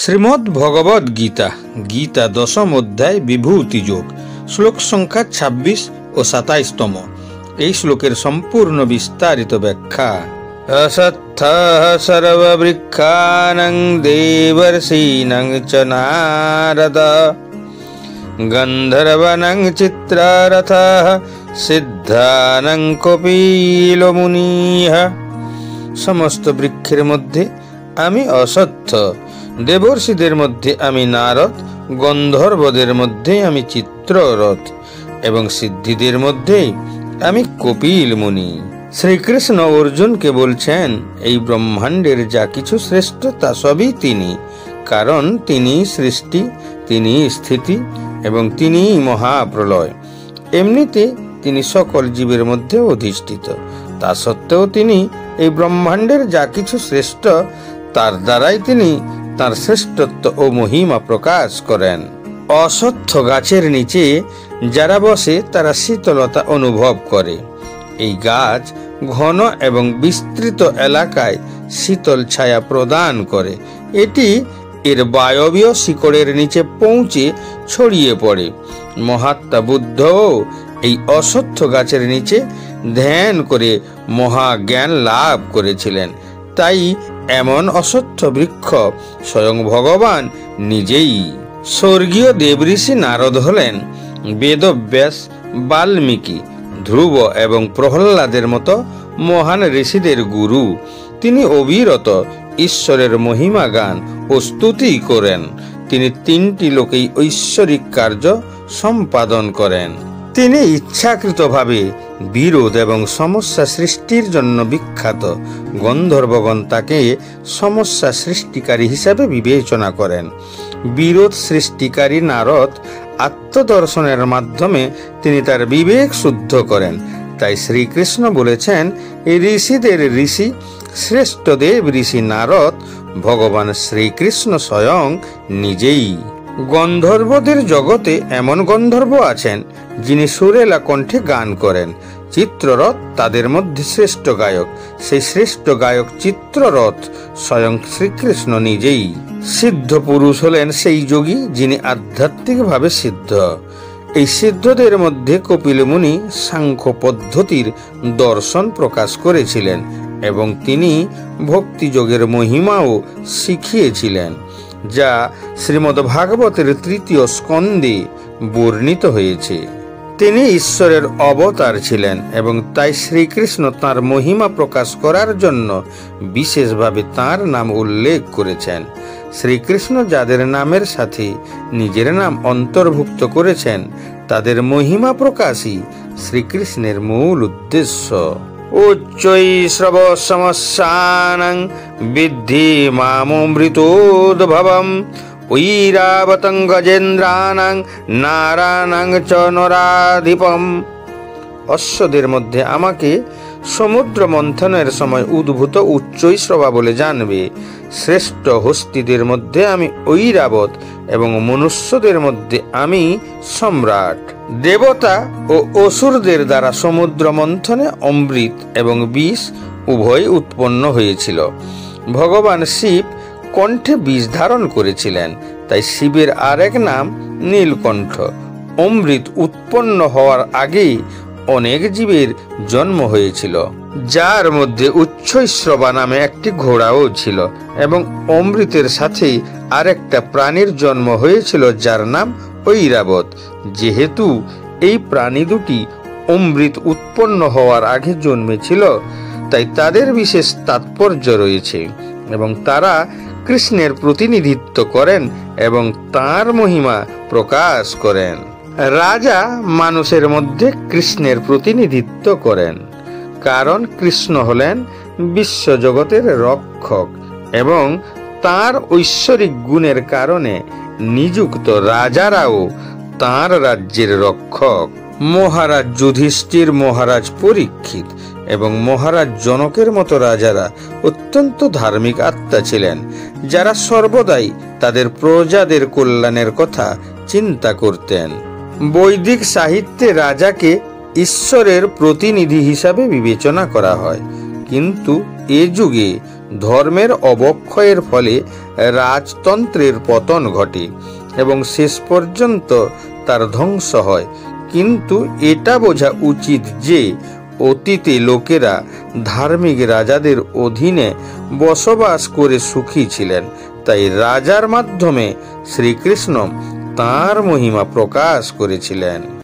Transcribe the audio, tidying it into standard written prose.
শ্রীমদ্ ভগবদ গীতা গীতা দশম অধ্যায় বিভূতি যোগ শ্লোক সংখ্যা ২৬ ও ২৭তম। এই শ্লোকের সম্পূর্ণ বিস্তারিত ব্যাখ্যা। অসত্থঃ সর্ববৃক্ষাণং দেবর্ষীণং চ নারদ গন্ধর্বাণং চিত্ররথঃ সিদ্ধানাং কপিলমুনিঃ। সমস্ত বৃক্ষের মধ্যে আমি অসত্য, দেবর্ষিদের মধ্যে আমি নারদ, গন্ধর্বদের মধ্যে আমি চিত্ররথ এবং সিদ্ধিদের মধ্যে আমি কপিল মুনি। শ্রীকৃষ্ণ অর্জুনকে বলছেন, এই ব্রহ্মাণ্ডের যা কিছু শ্রেষ্ঠ তা সবই তিনি, কারণ তিনি সৃষ্টি, তিনি স্থিতি এবং তিনি মহাপ্রলয়। এমনিতে তিনি সকল জীবের মধ্যে অধিষ্ঠিত। তা সত্ত্বেও তিনি এই ব্রহ্মাণ্ডের যা কিছু শ্রেষ্ঠ তার দ্বারাই তিনি তার শ্রেষ্ঠত্ব ও মহিমা প্রকাশ করেন। অশ্বত্থ গাছের নিচে যারা বসে তারা শীতলতা অনুভব করে। এই গাছ ঘন এবং বিস্তৃত এলাকায় শীতল ছায়া প্রদান করে। এটি এর বায়বীয় শিকড়ের নিচে পৌঁছে ছড়িয়ে পড়ে। মহাত্মা বুদ্ধও এই অশ্বত্থ গাছের নিচে ধ্যান করে মহাজ্ঞান লাভ করেছিলেন। তাই এমন অশ্বত্থ বৃক্ষ স্বয়ং ভগবান নিজেই। স্বর্গীয় দেবঋষি নারদ হলেন বেদব্যাস, বাল্মীকি, ধ্রুব এবং প্রহ্লাদের মতো মহান ঋষিদের গুরু। তিনি অবিরত ঈশ্বরের মহিমা গান ও স্তুতি করেন। তিনি তিনটি লোকেই ঐশ্বরিক কার্য সম্পাদন করেন। তিনি ইচ্ছাকৃতভাবে বিরোধ এবং সমস্যা সৃষ্টির জন্য বিখ্যাত। গন্ধর্বগণ তাকে সমস্যা সৃষ্টিকারী হিসাবে বিবেচনা করেন। বিরোধ সৃষ্টিকারী নারদ আত্মদর্শনের মাধ্যমে তিনি তার বিবেক শুদ্ধ করেন। তাই শ্রীকৃষ্ণ বলেছেন, এই ঋষিদের ঋষি, শ্রেষ্ঠ দেব ঋষি নারদ ভগবান শ্রীকৃষ্ণ স্বয়ং নিজেই। গন্ধর্বদের জগতে এমন গন্ধর্ব আছেন যিনি সুরেলা কণ্ঠে গান করেন। চিত্ররথ তাদের মধ্যে শ্রেষ্ঠ গায়ক। সেই শ্রেষ্ঠ গায়ক চিত্ররথ স্বয়ং শ্রীকৃষ্ণ নিজেই। সিদ্ধ পুরুষ হলেন সেই যোগী যিনি আধ্যাত্মিকভাবে সিদ্ধ। এই সিদ্ধদের মধ্যে কপিল মুনি সাংখ্য পদ্ধতির দর্শন প্রকাশ করেছিলেন এবং তিনি ভক্তিযোগের মহিমাও শিখিয়েছিলেন, যা শ্রীমদ্ ভাগবতের ৩য় স্কন্ধে বর্ণিত হয়েছে। তিনি ঈশ্বরের অবতার ছিলেন এবং তাই শ্রীকৃষ্ণ তাঁর মহিমা প্রকাশ করার জন্য বিশেষভাবে তাঁর নাম উল্লেখ করেছেন। শ্রীকৃষ্ণ যাদের নামের সাথে নিজের নাম অন্তর্ভুক্ত করেছেন তাদের মহিমা প্রকাশই শ্রীকৃষ্ণের মূল উদ্দেশ্য। উচ্চৈ শ্রব সমস্যানাং বিদ্ধি মামৃতোদ্ভবম ঐরাবতং গজেন্দ্রানাং নারানাং চ নরাধিপম। অশ্বদের মধ্যে আমাকে সমুদ্র মন্থনের সময় উদ্ভূত উচ্চৈঃশ্রবা বলে জানবে। শ্রেষ্ঠ হস্তিদের মধ্যে আমি ঐরাবত এবং মনুষ্যদের মধ্যে আমি সম্রাট। দেবতা ও অসুরদের দ্বারা সমুদ্র মন্থনে অমৃত এবং বিষ উভয় উৎপন্ন হয়েছিল। ভগবান শিব কণ্ঠে বিষ ধারণ করেছিলেন, তাই শিবের আরেক নাম নীলকণ্ঠ। অমৃত উৎপন্ন হওয়ার আগেই অনেক জীবের জন্ম হয়েছিল, যার মধ্যে উচ্চৈঃশ্রবা নামে একটি ঘোড়াও ছিল এবং অমৃতের সাথে আরেকটা প্রাণীর জন্ম হয়েছিল যার নাম ঐরাবত। যেহেতু এই প্রাণী দুটি অমৃত উৎপন্ন হওয়ার আগে জন্মেছিল, তাই তাদের বিশেষ তাৎপর্য রয়েছে এবং তারা কৃষ্ণের প্রতিনিধিত্ব করেন এবং তাঁর মহিমা প্রকাশ করেন। রাজা মানুষের মধ্যে কৃষ্ণের প্রতিনিধিত্ব করেন, কারণ কৃষ্ণ হলেন বিশ্বজগতের রক্ষক এবং তাঁর ঐশ্বরিক গুণের কারণে নিযুক্ত রাজারাও তাঁর রাজ্যের রক্ষক। মহারাজ যুধিষ্ঠির, মহারাজ পরীক্ষিত এবং মহারাজ জনকের মতো রাজারা অত্যন্ত ধার্মিক আত্মা ছিলেন, যারা সর্বদাই তাদের প্রজাদের কল্যাণের কথা চিন্তা করতেন। বৈদিক সাহিত্যে রাজাকে ঈশ্বরের প্রতিনিধি হিসাবে বিবেচনা করা হয়, কিন্তু এ যুগে ধর্মের অবক্ষয়ের ফলে রাজতন্ত্রের পতন ঘটে এবং শেষ পর্যন্ত তার ধ্বংস হয়। কিন্তু এটা বোঝা উচিত যে অতীতে লোকেরা ধার্মিক রাজাদের অধীনে বসবাস করে সুখী ছিলেন, তাই রাজার মাধ্যমে শ্রীকৃষ্ণ তাঁর মহিমা প্রকাশ করেছিলেন।